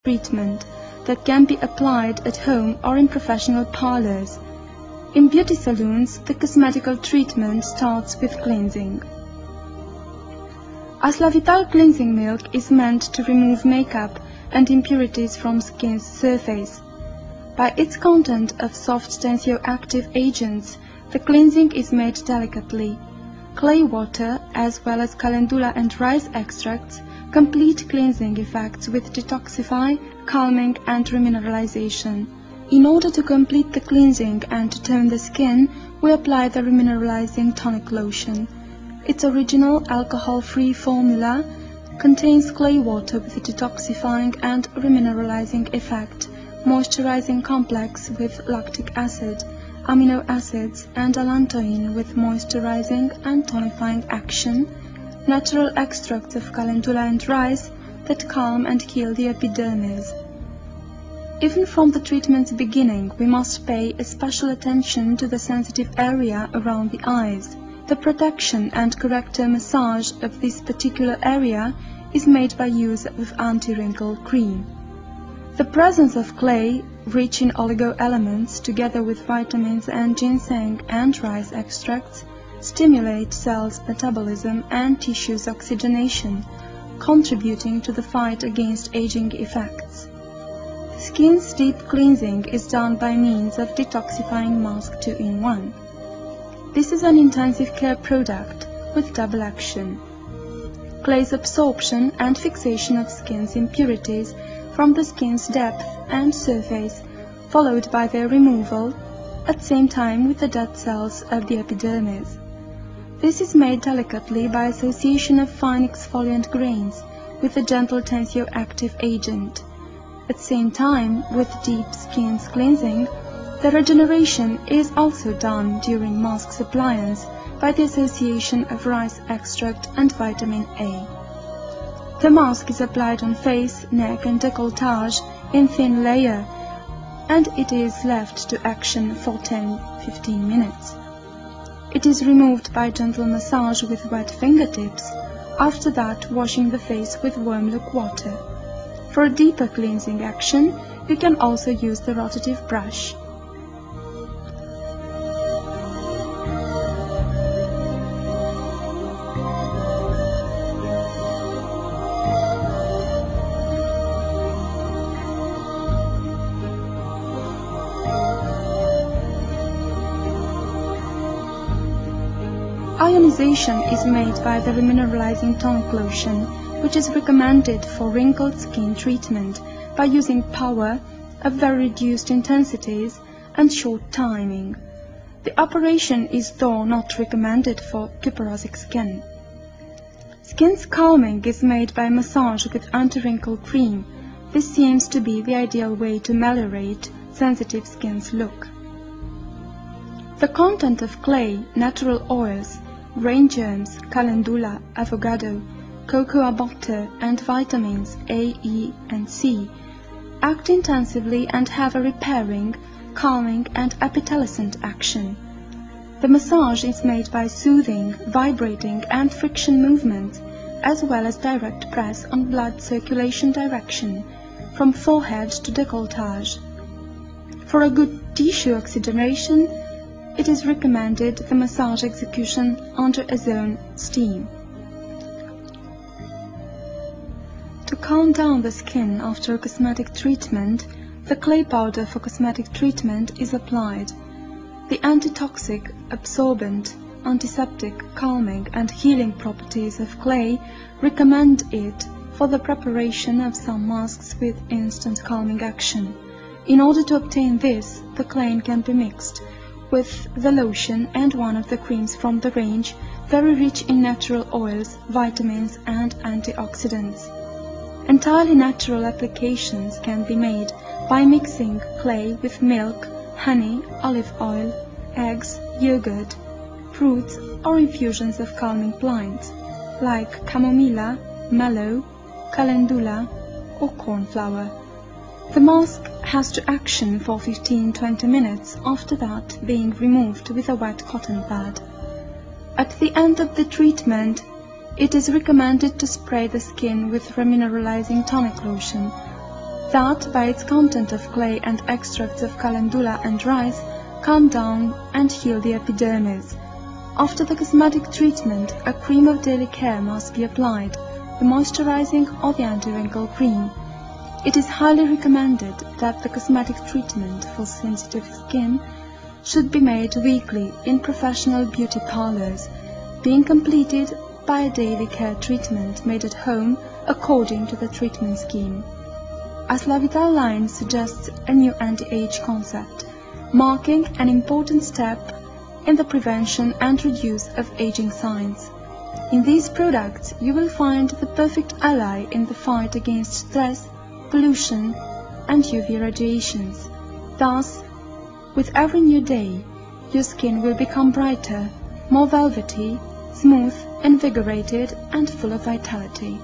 treatment that can be applied at home or in professional parlors. In beauty salons, the cosmetical treatment starts with cleansing. Aslavital cleansing milk is meant to remove makeup and impurities from skin's surface. By its content of soft tensioactive agents, the cleansing is made delicately. Clay water, as well as calendula and rice extracts, complete cleansing effects with detoxify, calming and remineralization. In order to complete the cleansing and to tone the skin, we apply the remineralizing tonic lotion. Its original alcohol-free formula contains clay water with a detoxifying and remineralizing effect, moisturizing complex with lactic acid, amino acids and allantoin with moisturizing and tonifying action, natural extracts of calendula and rice that calm and heal the epidermis. Even from the treatment's beginning, we must pay special attention to the sensitive area around the eyes. The protection and corrector massage of this particular area is made by use of anti-wrinkle cream. The presence of clay, rich in oligo-elements, together with vitamins and ginseng and rice extracts, stimulate cells' metabolism and tissues' oxygenation, contributing to the fight against aging effects. The skin's deep cleansing is done by means of detoxifying mask 2-in-1. This is an intensive care product with double action. Clay's absorption and fixation of skin's impurities from the skin's depth and surface, followed by their removal at the same time with the dead cells of the epidermis. This is made delicately by association of fine exfoliant grains with a gentle tensioactive agent. At the same time, with deep skin's cleansing, the regeneration is also done during mask's appliance by the association of rice extract and vitamin A. The mask is applied on face, neck and décolletage in thin layer, and it is left to action for 10–15 minutes. It is removed by gentle massage with wet fingertips, after that washing the face with warm lukewater. For a deeper cleansing action, you can also use the rotative brush. Ionization is made by the remineralizing tonic lotion, which is recommended for wrinkled skin treatment by using power of very reduced intensities and short timing. The operation is though not recommended for cuporosic skin. Skin's calming is made by massage with anti-wrinkle cream. This seems to be the ideal way to ameliorate sensitive skin's look. The content of clay, natural oils, grain germs, calendula, avocado, cocoa butter and vitamins A, E and C act intensively and have a repairing, calming and apitaliscent action. The massage is made by soothing, vibrating and friction movements, as well as direct press on blood circulation direction from forehead to décolletage. For a good tissue oxygenation, it is recommended the massage execution under ozone steam. To calm down the skin after a cosmetic treatment, the clay powder for cosmetic treatment is applied. The antitoxic, absorbent, antiseptic, calming and healing properties of clay recommend it for the preparation of some masks with instant calming action. In order to obtain this, the clay can be mixed with the lotion and one of the creams from the range, very rich in natural oils, vitamins and antioxidants. Entirely natural applications can be made by mixing clay with milk, honey, olive oil, eggs, yogurt, fruits or infusions of calming plants like chamomilla, mallow, calendula or cornflower. The mask has to action for 15–20 minutes, after that being removed with a wet cotton pad. At the end of the treatment, it is recommended to spray the skin with remineralizing tonic lotion, that, by its content of clay and extracts of calendula and rice, calm down and heal the epidermis. After the cosmetic treatment, a cream of daily care must be applied, the moisturizing or the anti-wrinkle cream. It is highly recommended that the cosmetic treatment for sensitive skin should be made weekly in professional beauty parlors, being completed by a daily care treatment made at home according to the treatment scheme. As La Vital line suggests a new anti-age concept, marking an important step in the prevention and reduce of aging signs. In these products, you will find the perfect ally in the fight against stress, pollution, and UV radiations. Thus, with every new day, your skin will become brighter, more velvety, smooth, invigorated, and full of vitality.